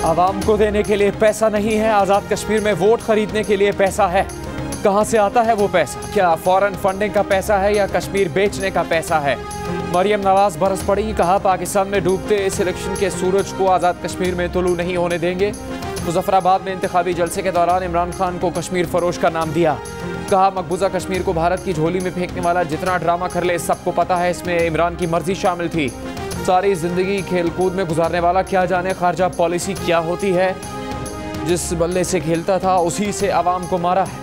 आवाम को देने के लिए पैसा नहीं है, आज़ाद कश्मीर में वोट खरीदने के लिए पैसा है। कहां से आता है वो पैसा? क्या फॉरेन फंडिंग का पैसा है या कश्मीर बेचने का पैसा है? मरियम नवाज बरस पड़ी, कहा पाकिस्तान में डूबते इस इलेक्शन के सूरज को आज़ाद कश्मीर में तुलू नहीं होने देंगे। मुजफ्फराबाद में इंतखाबी जलसे के दौरान इमरान खान को कश्मीर फरोश का नाम दिया। कहा मकबूजा कश्मीर को भारत की झोली में फेंकने वाला जितना ड्रामा कर ले सबको पता है इसमें इमरान की मर्जी शामिल थी। सारी जिंदगी खेलकूद में गुजारने वाला क्या जाने खारजा पॉलिसी क्या होती है। जिस बल्ले से खेलता था उसी से आवाम को मारा है।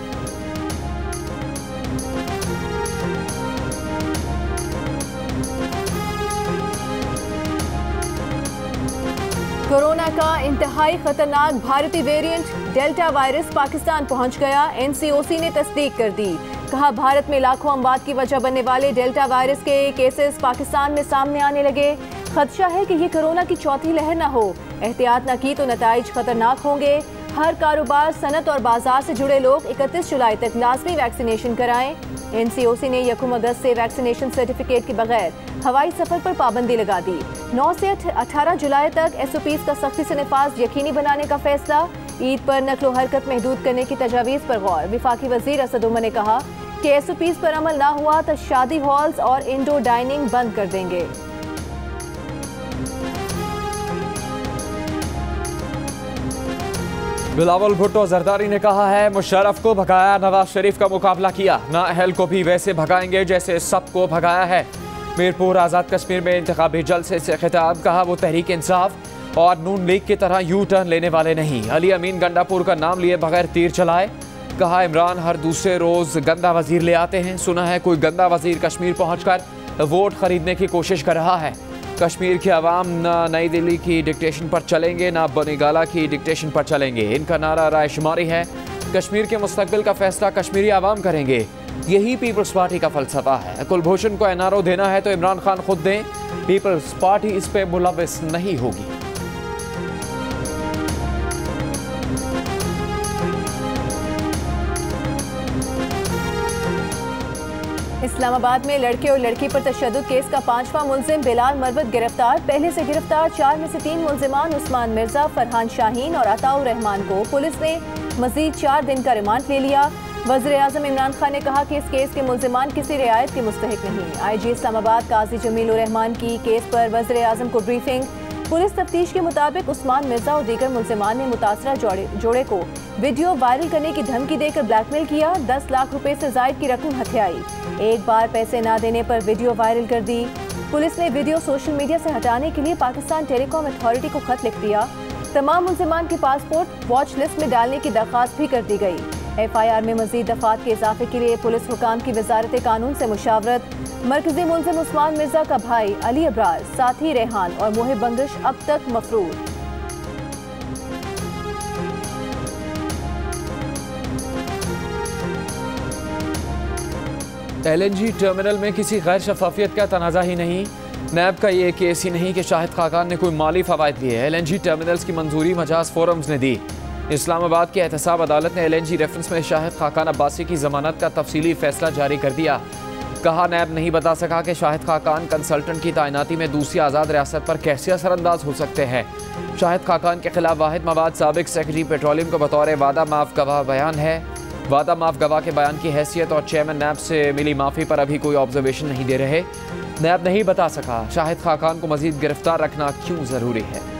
कोरोना का इंतहाई खतरनाक भारतीय वेरिएंट डेल्टा वायरस पाकिस्तान पहुंच गया। एनसीओसी ने तस्दीक कर दी। कहा भारत में लाखों अमवात की वजह बनने वाले डेल्टा वायरस के केसेस पाकिस्तान में सामने आने लगे। खदशा है कि ये कोरोना की चौथी लहर न हो। एहतियात न की तो नताइज खतरनाक होंगे। हर कारोबार, सनत और बाजार से जुड़े लोग 31 जुलाई तक लाजमी वैक्सीनेशन कराएं। एनसीओसी ने 1 अगस्त से वैक्सीनेशन सर्टिफिकेट के बगैर हवाई सफर पर पाबंदी लगा दी। 9 से 18 जुलाई तक SOPs का सख्ती से नफाज यकीनी बनाने का फैसला। ईद पर नकलो हरकत महदूद करने की तजावीज़ पर गौर। वफाकी वजीर असद उमर ने कहा कि SOPs पर अमल ना हुआ तो शादी हॉल्स और इंडोर डाइनिंग बंद कर देंगे। बिलावल भुट्टो जरदारी ने कहा है मुशर्रफ को भगाया, नवाज शरीफ का मुकाबला किया, नाअहल को भी वैसे भगाएंगे जैसे सबको भगाया है। मीरपुर आज़ाद कश्मीर में इंतखाबी जलसे से खिताब। कहा वो तहरीक इंसाफ और नून लीग की तरह यू टर्न लेने वाले नहीं। अली अमीन गंडापुर का नाम लिए बगैर तीर चलाए। कहा इमरान हर दूसरे रोज गंदा वजीर ले आते हैं। सुना है कोई गंदा वजीर कश्मीर पहुंचकर वोट खरीदने की कोशिश कर रहा है। कश्मीर के अवाम न नई दिल्ली की डिक्टेशन पर चलेंगे ना बनीगाला की डिक्टेशन पर चलेंगे। इनका नारा रायशुमारी है। कश्मीर के मुस्तकबिल का फैसला कश्मीरी अवाम करेंगे। यही पीपल्स पार्टी का फलसफा है। कुलभूषण को NRO देना है तो इमरान खान खुद दें। पीपल्स पार्टी इस पे मुलविस नहीं होगी। इस्लामाबाद में लड़के और लड़की पर तशद्दुद केस का 5वां मुलजिम बिलाल मरवत गिरफ्तार। पहले से गिरफ्तार 4 में से 3 मुलजिमान उस्मान मिर्जा, फरहान शाहीन और अताउर रहमान को पुलिस ने मजीद 4 दिन का रिमांड ले लिया। वज़ीर आज़म इमरान खान ने कहा कि इस केस के मुलजिमान किसी रियायत के मुस्तहिक नहीं। IG इस्लामाबाद काजी जमीलुर रहमान की केस पर वज़ीर आज़म को ब्रीफिंग। पुलिस तफ्तीश के मुताबिक उस्मान मिर्जा और दीगर मुलजिमान ने मुतासरा जोड़े को वीडियो वायरल करने की धमकी देकर ब्लैकमेल किया। 10 लाख रुपए से जायद की रकम हथियाई। एक बार पैसे ना देने पर वीडियो वायरल कर दी। पुलिस ने वीडियो सोशल मीडिया से हटाने के लिए पाकिस्तान टेलीकॉम अथॉरिटी को खत लिख दिया। तमाम मुलजिमान के पासपोर्ट वॉच लिस्ट में डालने की दरख्वास्त भी कर दी गई। FIR में मजीद दफात के इजाफे के लिए पुलिस हुकाम की वजारत कानून से मुशावरत। मरकजी मुलजिम उस्मान मिर्जा का भाई अली अब्रार, साथी रेहान और मोहिब बंगश अब तक मफरूर। LNG टर्मिनल में किसी गैर शफाफियत का तनाज़ा ही नहीं। नैब का ये केस ही नहीं कि शाहिद खाकान ने कोई माली फवायद लिए। LNG टर्मिनल्स की मंजूरी मजाज फोरम्स ने दी। इस्लामाबाद की एहतसाब अदालत ने LNG रेफरेंस में शाहिद खाकान अब्बासी की जमानत का तफसीली फैसला जारी कर दिया। कहा नैब नहीं बता सका कि शाहिद खाकान कंसल्टेंट की तैनाती में दूसरी आज़ाद रियासत पर कैसे असरअंदाज हो सकते हैं। शाहिद खाकान के खिलाफ वाहिद मवाद साबिक सेक्रेटरी पेट्रोलियम को बतौर वादा माफ गवाह बयान है। वादा माफ गवाह के बयान की हैसियत और चेयरमैन नैब से मिली माफ़ी पर अभी कोई ऑब्जर्वेशन नहीं दे रहे। नैब नहीं बता सका शाहिद खाकान को मजीद गिरफ्तार रखना क्यों ज़रूरी है।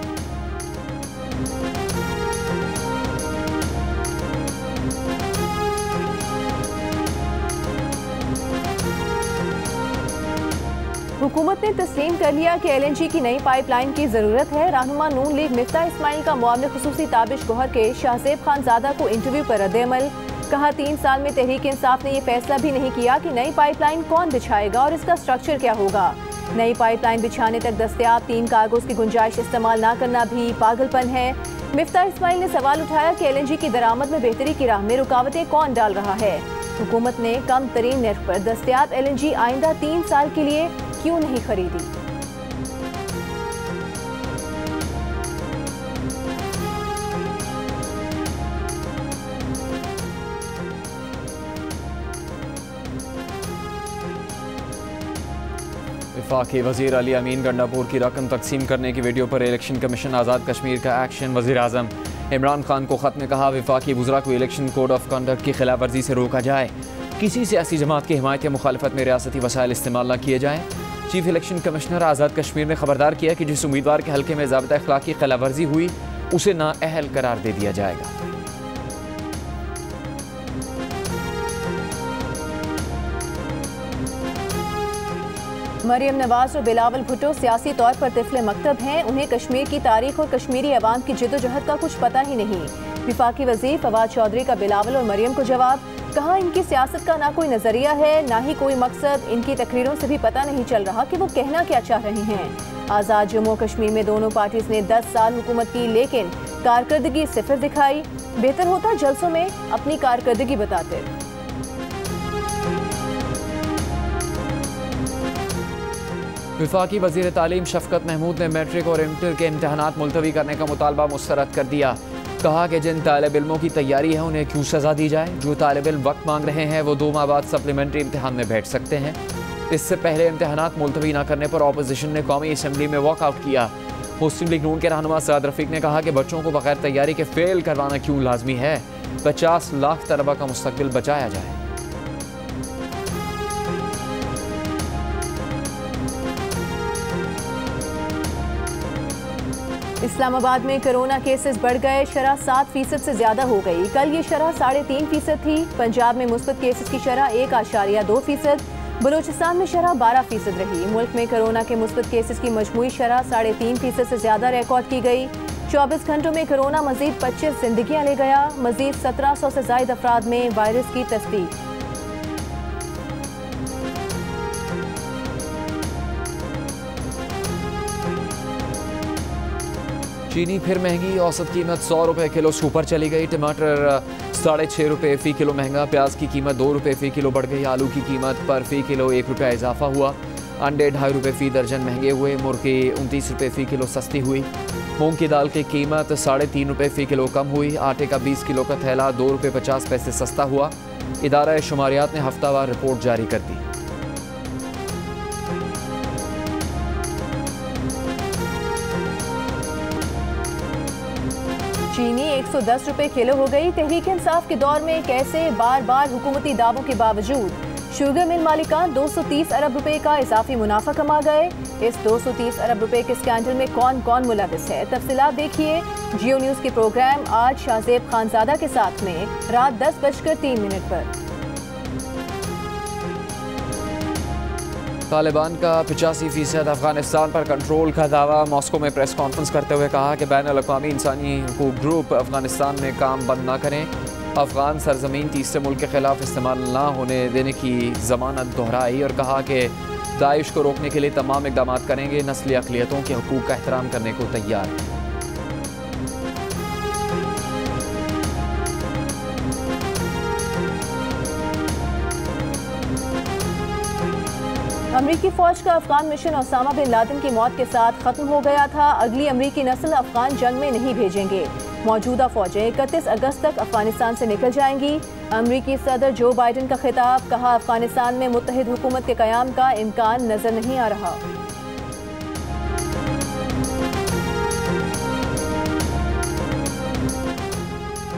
हुकूमत ने तस्लीम कर लिया कि LNG की नई पाइपलाइन की जरूरत है। रहनुमा नून लीग मिफ्ता इस्माइल का मुआविन खुसूसी ताबिश गौहर के शाहजेब खानजादा को इंटरव्यू पर रद्द-ए-अमल। कहा 3 साल में तहरीक इंसाफ ने यह फैसला भी नहीं किया कि नई पाइपलाइन कौन बिछाएगा और इसका स्ट्रक्चर क्या होगा। नई पाइपलाइन बिछाने तक दस्तयाब 3 कार्गोज की गुंजाइश इस्तेमाल न करना भी पागलपन है। मिफ्ता इस्माइल ने सवाल उठाया कि LNG की दरामद में बेहतरी की राह में रुकावटें कौन डाल रहा है। हुकूमत ने कम तरीन नर्ख पर दस्तयाब LNG आइंदा 3 साल के लिए क्यों नहीं खरीदी। वफाकी वज़ीर अली अमीन गंडापुर की रकम तकसीम करने की वीडियो पर इलेक्शन कमीशन आज़ाद कश्मीर का एक्शन। वज़ीर आज़म इमरान खान को ख़त में कहा, वफाकी वज़रा को इलेक्शन कोड ऑफ कंडक्ट की खिलाफ वर्जी से रोका जाए। किसी सियासी जमात की हिमायत या मुखालफत में रियासती वसाइल इस्तेमाल न किए जाएँ। Chief election commissioner Azad Kashmir ने खबरदार किया कि जिस उम्मीदवार के हल्के में ज़ाबिता अखलाक की खिलाफ वर्जी हुई उसे नाअहल करार दे दिया जाएगा। मरियम नवाज और बिलावल भुट्टो सियासी तौर पर तिफले मकतब हैं। उन्हें कश्मीर की तारीख और कश्मीरी अवाम की जद्दोजहद का कुछ पता ही नहीं। विफाकी वजीर फवाद चौधरी का बिलावल और मरियम को जवाब। कहा, इनकी सियासत का ना कोई नजरिया है ना ही कोई मकसद। इनकी तकरीरों से भी पता नहीं चल रहा कि वो कहना क्या चाह रहे हैं। आज़ाद जम्मू कश्मीर में दोनों पार्टीज ने 10 साल हुकूमत की, लेकिन कारकर्दगी सिफर दिखाई। बेहतर होता जलसों में अपनी कारकर्दगी बताते। वफाकी वज़ीर तालीम शफ़क़त महमूद ने मैट्रिक और इंटर के इम्तहानात मुलतवी करने का मुतालबा मुस्तरद कर दिया। कहा कि जिन तालिब इल्मों की तैयारी है उन्हें क्यों सज़ा दी जाए। जो तालिब इल्म वक्त मांग रहे हैं वो 2 माह बाद सप्लीमेंट्री इम्तहान में बैठ सकते हैं। इससे पहले इम्तहानात मुलतवी न करने पर अपोजिशन ने कौमी असम्बली में वॉकआउट किया। मुस्लिम लीग नून के रहनुमा साद रफ़ीक ने कहा कि बच्चों को बगैर तैयारी के फेल करवाना क्यों लाजमी है। 50 लाख तलबा का मुस्तकबिल बचाया जाए। इस्लामाबाद में कोरोना केसेस बढ़ गए। शरह 7% से ज्यादा हो गई। कल ये शरह 3.5% थी। पंजाब में मुस्बत केसेस की शरह 1.2%। बलूचिस्तान में शरह 12% रही। मुल्क में कोरोना के मुस्बत केसेस की मजमूई शरह 3.5% से ज्यादा रिकॉर्ड की गई। 24 घंटों में कोरोना मजीद 25 जिंदगियां ले गया। मजीद 1700 से ज्यादा अफराद में वायरस की तस्दीक। चीनी फिर महंगी। औसत कीमत 100 रुपये किलो से ऊपर चली गई। टमाटर 6.5 रुपये फ़ी किलो महंगा। प्याज की कीमत 2 रुपये फ़ी किलो बढ़ गई। आलू की कीमत पर फ़ी किलो 1 रुपया इजाफा हुआ। अंडे 2.5 रुपये फ़ी दर्जन महंगे हुए। मुर्गी 29 रुपये फ़ी किलो सस्ती हुई। मूंग की दाल की कीमत 3.5 रुपये फ़ी किलो कम हुई। आटे का 20 किलो का थैला 2 रुपये 50 पैसे सस्ता हुआ। इदारा शुमारियात ने हफ्तावार रिपोर्ट जारी कर दी। चीनी 110 रुपये किलो हो गई। तहरीक इंसाफ के दौर में कैसे बार बार हुकूमती दावों के बावजूद शुगर मिल मालिकान 230 अरब रुपए का इजाफी मुनाफा कमा गए। इस 230 अरब रुपए के स्कैंडल में कौन कौन मुलविस है, तफसीलात देखिए जियो न्यूज़ के प्रोग्राम आज शाहजेब खानजादा के साथ में रात 10:03 पर। तालिबान का 85% अफगानिस्तान पर कंट्रोल का दावा। मॉस्को में प्रेस कॉन्फ्रेंस करते हुए कहा कि बैनुल अक़वामी इंसानी हुकूक ग्रुप अफगानिस्तान में काम बंद ना करें। अफगान सरजमीन तीसरे मुल्क के खिलाफ इस्तेमाल ना होने देने की ज़मानत दोहराई और कहा कि दाइश को रोकने के लिए तमाम इक़दाम करेंगे। नस्ली अक़लियतों के हुकूक का एहतराम करने को तैयार है। अमरीकी फौज का Afghan mission Osama bin Laden की मौत के साथ खत्म हो गया था। अगली अमरीकी नस्ल अफगान जंग में नहीं भेजेंगे। मौजूदा फौजें 31 अगस्त तक अफगानिस्तान से निकल जाएंगी। अमरीकी सदर जो बाइडन का खिताब। कहा, अफगानिस्तान में मुत्तहिद हुकूमत के क़याम का इम्कान नजर नहीं आ रहा।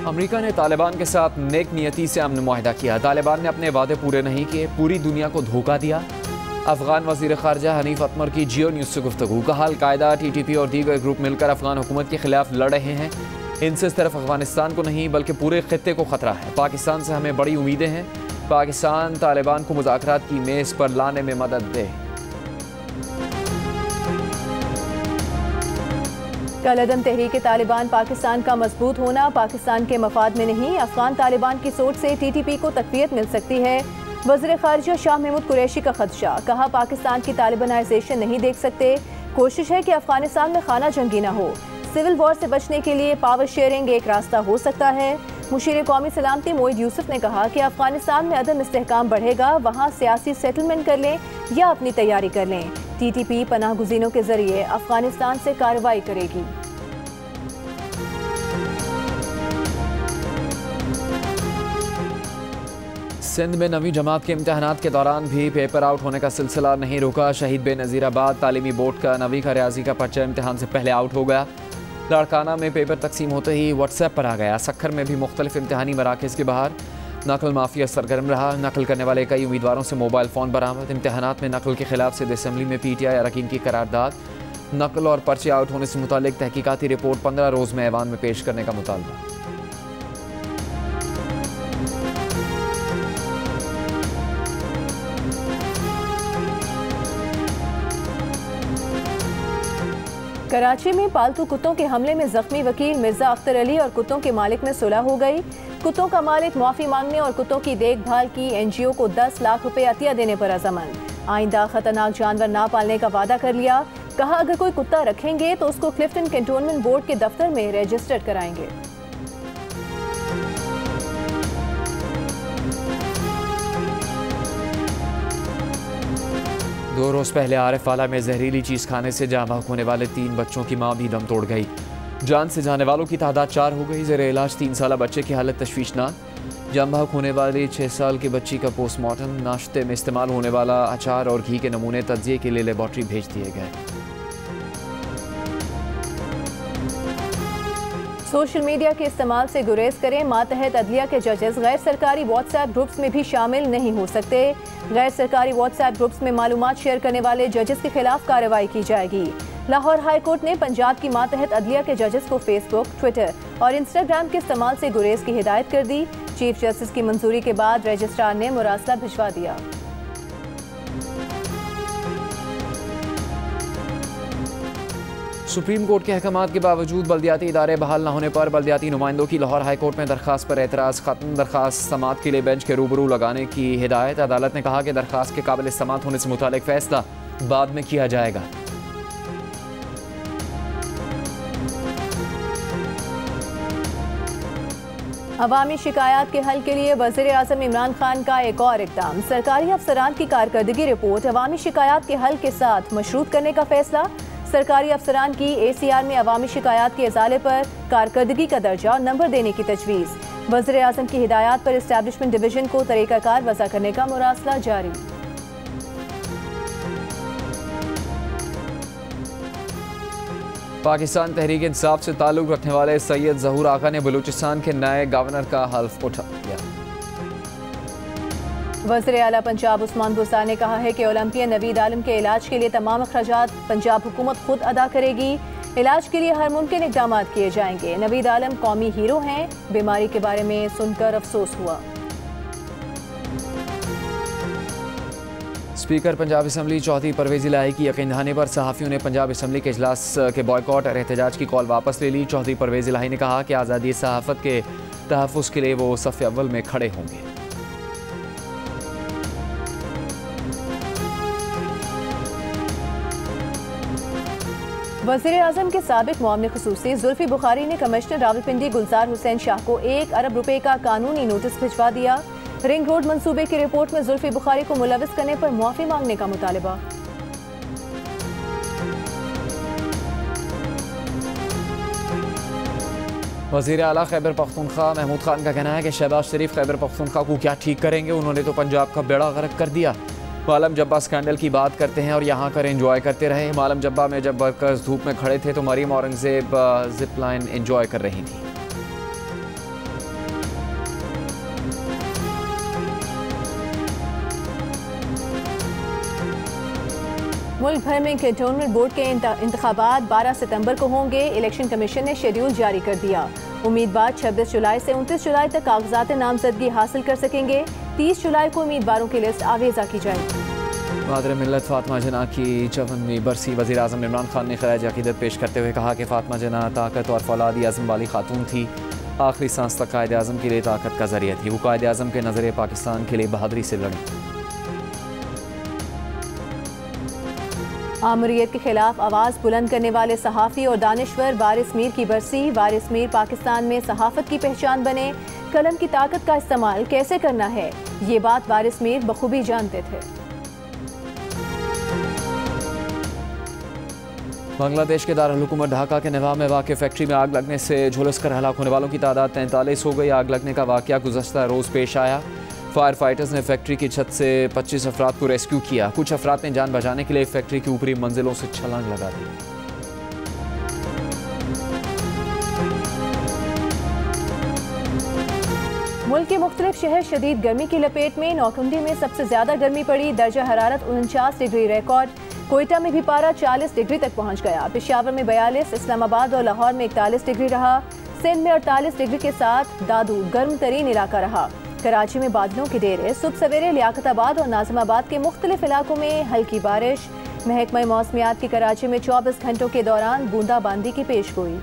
अमेरिका ने तालिबान के साथ नेक नियति से अमन मुआहिदा किया। तालिबान ने अपने वादे पूरे नहीं किए, पूरी दुनिया को धोखा दिया। अफगान वज़ीर ख़ारजा हनीफ अतमर की जियो न्यूज़ से गुफ्तगू। कहा, अल-कायदा, TTP और दीगर ग्रुप मिलकर अफगान हुकूमत के खिलाफ लड़ रहे हैं। इनसे सिर्फ अफगानिस्तान को नहीं बल्कि पूरे खित्ते को ख़तरा है। पाकिस्तान से हमें बड़ी उम्मीदें हैं। पाकिस्तान तालिबान को मुज़ाकरात की मेज़ पर लाने में मदद दे। कलअदम तहरीक तालिबान पाकिस्तान का मजबूत होना पाकिस्तान के मफाद में नहीं। अफगान तालिबान की सोच से TTP को तक़वियत मिल सकती है। वज़ीर ख़ारिजा शाह महमूद कुरैशी का खदशा। कहा, पाकिस्तान की तालिबानाइजेशन नहीं देख सकते। कोशिश है कि अफगानिस्तान में खाना जंगी न हो। सिविल वॉर से बचने के लिए पावर शेयरिंग एक रास्ता हो सकता है। मुशीर कौमी सलामती मोईद यूसुफ ने कहा कि अफगानिस्तान में अदम इस्तेहकाम बढ़ेगा, वहाँ सियासी सेटलमेंट कर लें या अपनी तैयारी कर लें। TTP पनाह गुज़ीनों के जरिए अफगानिस्तान से कार्रवाई करेगी। सिंध में 9वीं जमात के इम्तहानात के दौरान भी पेपर आउट होने का सिलसिला नहीं रुका। शहीद बेनज़ीराबाद तालीमी बोर्ड का 9वीं का रियाजी का पर्चा इम्तहान से पहले आउट हो गया। लाड़काना में पेपर तकसीम होते ही व्हाट्सएप पर आ गया। सक्खर में भी मुख्तलिफ इम्तहानी मराकज़ के बाहर नकल माफिया सरगर्म रहा। नकल करने वाले कई उम्मीदवारों से मोबाइल फ़ोन बरामद। इम्तहानात में नकल के खिलाफ सिंध असम्बली में PTI अरकान की करारदाद। नकल और पर्चे आउट होने से मुतालिक तहकीकाती रिपोर्ट 15 रोज़ में ऐवान में पेश करने का मुतालबा। कराची में पालतू कुत्तों के हमले में जख्मी वकील मिर्जा अख्तर अली और कुत्तों के मालिक में सुलह हो गई। कुत्तों का मालिक माफी मांगने और कुत्तों की देखभाल की NGO को 10 लाख रुपए अतिया देने पर अज़मंद। आइंदा खतरनाक जानवर ना पालने का वादा कर लिया। कहा अगर कोई कुत्ता रखेंगे तो उसको क्लिफ्टन कैंटोनमेंट बोर्ड के दफ्तर में रजिस्टर्ड कराएंगे। दो रोज़ पहले आरिफवाला में जहरीली चीज़ खाने से जाँ बहक होने वाले 3 बच्चों की मां भी दम तोड़ गई। जान से जाने वालों की तादाद 4 हो गई। ज़ेरे इलाज 3 साला बच्चे की हालत तशवीशनाक। जाँ बहक होने वाली 6 साल की बच्ची का पोस्टमार्टम। नाश्ते में इस्तेमाल होने वाला अचार और घी के नमूने तज्जिए के लिए लेबॉर्ट्री भेज दिए गए। सोशल मीडिया के इस्तेमाल से गुरेज करें। मातहत अदलिया के जजेस गैर सरकारी व्हाट्सएप ग्रुप्स में भी शामिल नहीं हो सकते। गैर सरकारी व्हाट्सएप ग्रुप्स में मालूमात शेयर करने वाले जजेस के खिलाफ कार्रवाई की जाएगी। लाहौर हाई कोर्ट ने पंजाब की मातहत अदलिया के जजेस को फेसबुक, ट्विटर और इंस्टाग्राम के इस्तेमाल से गुरेज की हिदायत कर दी। चीफ जस्टिस की मंजूरी के बाद रजिस्ट्रार ने मुरासला भिजवा दिया। सुप्रीम कोर्ट के अहकामात के बावजूद बल्दियाती इदारे बहाल न होने पर बल्दियाती नुमाइंदों की लाहौर हाई कोर्ट में दरखास्त पर एतराज़ खत्म। दरखास्त समात के लिए बेंच के रूबरू लगाने की हिदायत। अदालत ने कहा कि दरखास्त के काबिल समात होने से मुतालिक फैसला बाद में किया जाएगा। अवामी शिकायत के हल के लिए वज़ीर आज़म इमरान खान का एक और इक़दाम। सरकारी अफसरान की कारकर्दगी रिपोर्ट अवामी शिकायत के हल के साथ मशरूत करने का फैसला। सरकारी अफसरान की ACR में अवामी शिकायत के इजाले पर कारकर्दगी का दर्जा और नंबर देने की तजवीज़। वज़ीर आज़म की हिदायत पर इस्टेब्लिशमेंट डिवीजन को तरीक़ाकार वज़ा करने का मुरासला जारी। पाकिस्तान तहरीक इंसाफ से ताल्लुक़ रखने वाले सैयद ज़हूर आका ने बलूचिस्तान के नए गवर्नर का हल्फ उठा लिया। वज़ीर आला पंजाब उस्मान बुज़दार ने कहा है कि ओलंपियन नवीद आलम के इलाज के लिए तमाम अखराजात पंजाब हुकूमत खुद अदा करेगी। इलाज के लिए हर मुमकिन इक़दाम किए जाएंगे। नवीद आलम कौमी हीरो हैं। बीमारी के बारे में सुनकर अफसोस हुआ। स्पीकर पंजाब असम्बली चौधरी परवेज़ इलाही की यकीन दहानी पर सहाफ़ियों ने पंजाब असम्बली के इजलास के बॉयकॉट और एहतजाज की कॉल वापस ले ली। चौधरी परवेज़ इलाही ने कहा कि आज़ादी सहाफ़त के तहफ़्फ़ुज़ के लिए वो सफ़ अव्वल में खड़े होंगे। वज़ीर आज़म के साबिक़ मुआविन ख़ुसूसी जुल्फ़ी बुखारी ने कमिश्नर रावलपिंडी गुलजार हुसैन शाह को 1 अरब रुपए का कानूनी नोटिस भिजवा दिया। रिंग रोड मंसूबे की रिपोर्ट में जुल्फ़ी बुखारी को मुलविस करने पर मुआफ़ी मांगने का मुतालबा। वज़ीर आला खैबर पख्तूनख्वा महमूद खान का कहना है कि शहबाज शरीफ खैबर पख्तूनख्वा को क्या ठीक करेंगे। उन्होंने तो पंजाब का बेड़ा गर्क कर दिया। मालम जब्बा स्कैंडल की बात करते हैं और यहाँ कर एंजॉय करते रहे। मालम जब्बा में जब वर्कर्स धूप में खड़े थे तो Maryam Aurangzeb zip line enjoy कर रही थी। मुल्क भर में कैंटोनमेंट बोर्ड के इंतखाबात 12 सितंबर को होंगे। इलेक्शन कमीशन ने शेड्यूल जारी कर दिया। उम्मीदवार 26 जुलाई से 29 जुलाई तक कागजात नामजदगी हासिल कर सकेंगे। 30 जुलाई को उम्मीदवारों की लिस्ट आवेजा की जाएगी। मादर मिल्लत फातिमा जना की 54वीं बरसी। वज़ीर आज़म इमरान खान ने खराज अक़ीदत पेश करते हुए कहा कि फातिमा जना ताकत और फौलादी आज़म वाली खातून थी। आखिरी सांस तक कायद आज़म के लिए ताकत का जरिया थी। वो कायद आज़म के नज़रिए पाकिस्तान के लिए बहादुरी से लड़ी। आमरीयत के खिलाफ आवाज़ बुलंद करने वाले सहाफ़ी और दानिश्वर वारिस मीर की बरसी। वारिस मीर पाकिस्तान में सहाफ़त की पहचान बने। कलम की ताकत का इस्तेमाल कैसे करना है, ये बात वारिस मीर बखूबी जानते थे। बांग्लादेश के दारुल हुकूमत ढाका के नवाब में वाक़ फैक्ट्री में आग लगने से झुलस कर हलाक होने वालों की तादाद 43 हो गई। आग लगने का वाक़या गुज़श्ता रोज़ पेश आया। फायर फाइटर्स ने फैक्ट्री की छत से 25 अफराद को रेस्क्यू किया। कुछ अफराद ने जान बचाने के लिए फैक्ट्री की ऊपरी मंजिलों से छलांग लगा दी। मुल्क के मुख्तलिफ शहर शदीद गर्मी की लपेट में। नौकुंडी में सबसे ज्यादा गर्मी पड़ी, दर्जा हरारत 49 डिग्री रिकॉर्ड। कोयटा में भी पारा 40 डिग्री तक पहुंच गया। पेशावर में 42, इस्लामाबाद और लाहौर में 41 डिग्री रहा। सिंध में 48 डिग्री के साथ दादू गर्म तरीन इलाका रहा। कराची में बादलों के डेरे। सुबह सवेरे लियाकताबाद और नाजिमाबाद के मुख्तलिफ इलाकों में हल्की बारिश। महकमा मौसमियात की कराची में 24 घंटों के दौरान बूंदाबांदी की पेशगोई।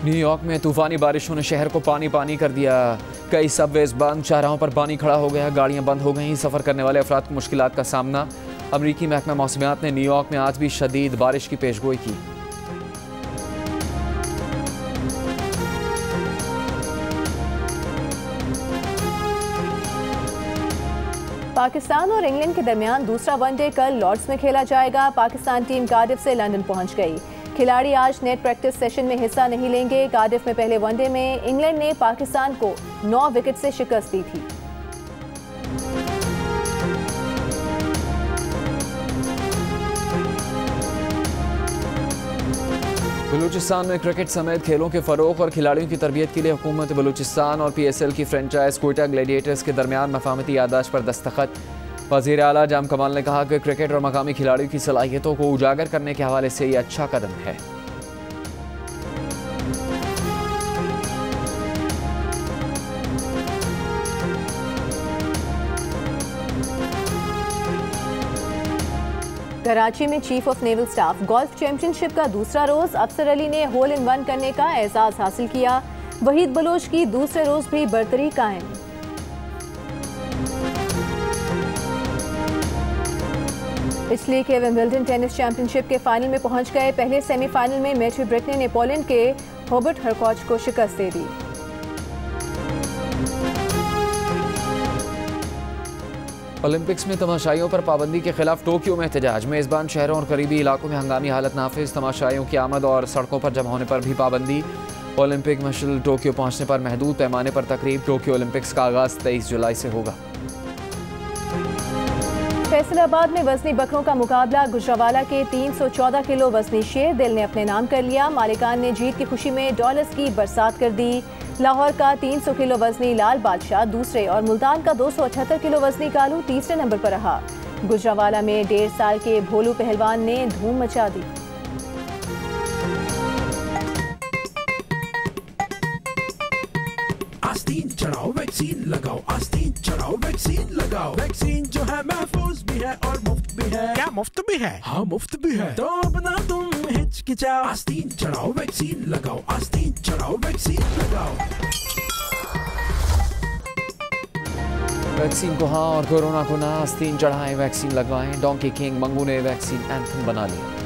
न्यूयॉर्क में तूफानी बारिशों ने शहर को पानी पानी कर दिया। कई सबवेज बंद, शाहराहों पर पानी खड़ा हो गया, गाड़ियां बंद हो गईं। सफ़र करने वाले अफराद को मुश्किलात का सामना। अमरीकी महकमा मौसमियात ने न्यूयॉर्क में आज भी शदीद बारिश की पेशगोई की। पाकिस्तान और इंग्लैंड के दरमियान दूसरा वनडे कल लॉर्ड्स में खेला जाएगा। पाकिस्तान टीम कार्डिफ से लंदन पहुंच गई। खिलाड़ी आज नेट प्रैक्टिस सेशन में हिस्सा नहीं लेंगे। कार्डिफ में पहले वनडे में इंग्लैंड ने पाकिस्तान को 9 विकेट से शिकस्त दी थी। बलूचिस्तान में क्रिकेट समेत खेलों के फरोग और खिलाड़ियों की तरबियत के लिए हुकूमत बलूचिस्तान और PSL की फ्रेंचाइज कोयटा ग्लैडिएटर्स के दरमियान मफाहमती याददाश्त पर दस्तखत। वज़ीर आला जाम कमाल ने कहा कि क्रिकेट और मकामी खिलाड़ियों की सलाहियतों को उजागर करने के हवाले से ये अच्छा कदम है। कराची में chief of naval staff golf championship का दूसरा रोज अफसर अली ने होल इन वन करने का एजाज हासिल किया। वहीद बलोच की दूसरे रोज भी बरतरी कायम। इटली के विंबलडन टेनिस चैंपियनशिप के फाइनल में पहुंच गए। पहले सेमीफाइनल में मैथ्यू ब्रिटने ने पोलैंड के हॉबर्ट हरकॉच को शिकस्त दे दी। ओलंपिक्स में तमाशाइयों पर पाबंदी के खिलाफ टोक्यो में एहतजाज। मेज़बान शहरों और करीबी इलाकों में हंगामी हालत नाफिज। तमाशाइयों की आमद और सड़कों पर जमा होने पर भी पाबंदी। ओलंपिक मशल टोक्यो पहुंचने पर महदूद पैमाने पर तकरीब। टोक्यो ओलंपिक्स का आगाज 23 जुलाई से होगा। फैसलाबाद में वजनी बकरों का मुकाबला। गुजरावाला के 314 किलो वजनी शेर दिल ने अपने नाम कर लिया। मालिकान ने जीत की खुशी में डॉलर्स की बरसात कर दी। लाहौर का 300 किलो वजनी लाल बादशाह दूसरे और मुल्तान का 278 किलो वजनी कालू तीसरे नंबर पर रहा। गुजरावाला में 1.5 साल के भोलू पहलवान ने धूम मचा दी। आस्तीन चढ़ाओ वैक्सीन लगाओ, आस्तीन चढ़ाओ वैक्सीन लगाओ। वैक्सीन जो है महफूज भी है और मुफ्त भी है। क्या मुफ्त भी है? हाँ मुफ्त भी है। तो अब ना तुम हिचकिचाओ, आस्तीन चढ़ाओ वैक्सीन लगाओ, आस्तीन चढ़ाओ वैक्सीन लगाओ। वैक्सीन को हाँ और कोरोना को ना। आस्तीन चढ़ाएं, वैक्सीन लगवाएं। डोंकी किंग मंगू ने वैक्सीन एंथम बना लिया।